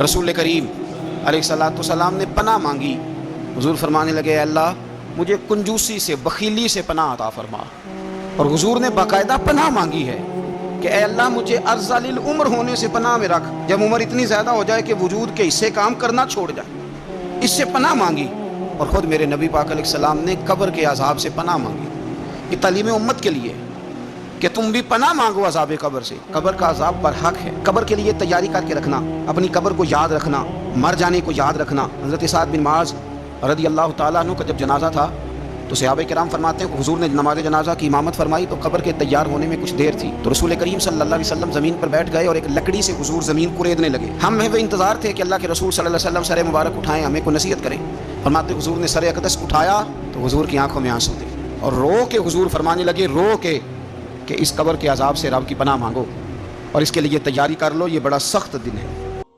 रसूल करीम अलैहिस्सलाम ने पनाह मांगी। हुजूर फरमाने लगे, अल्लाह मुझे कंजूसी से, बखीली से पनाह अता फरमा। और हुजूर ने बाकायदा पनाह मांगी है कि अल्लाह मुझे अर्ज़ालिल उम्र होने से पनाह में रख, जब उम्र इतनी ज़्यादा हो जाए कि वजूद के हिस्से काम करना छोड़ जाए, इससे पनाह मांगी। और ख़ुद मेरे नबी पाक अलैहिस्सलाम ने कब्र के अज़ाब से पनाह मांगी। कि तालीम उम्मत के लिए कि तुम भी पनाह मांगो अज़ाब कब्र से। कब्र का अज़ाब बरहक है। कब्र के लिए तैयारी करके रखना, अपनी कब्र को याद रखना, मर जाने को याद रखना। हज़रत साद बिन माज़ रज़ी अल्लाह तआला अन्हु का जब जनाजा था तो सहाबा किराम फरमाते हैं हुजूर ने नमाज जनाजा की इमामत फरमाई तो कब्र के तैयार होने में कुछ देर थी, तो रसूल करीम सल्लल्लाहु अलैहि वसल्लम ज़मीन पर बैठ गए और एक लकड़ी से हुजूर ज़मीन कुरेदने लगे। हम वे इंतज़ार थे कि अल्लाह के रसूल सल्लल्लाहु अलैहि वसल्लम सर मुबारक उठाएं, हमें को नसीहत करें। फरमाते हुजूर ने सर अक़दस उठाया तो हुजूर की आंखों में आंसू थे और रो के हुजूर फरमाने लगे, रो के कि इस कब्र के अज़ाब से रब की पनाह मांगो और इसके लिए तैयारी कर लो, ये बड़ा सख्त दिन है।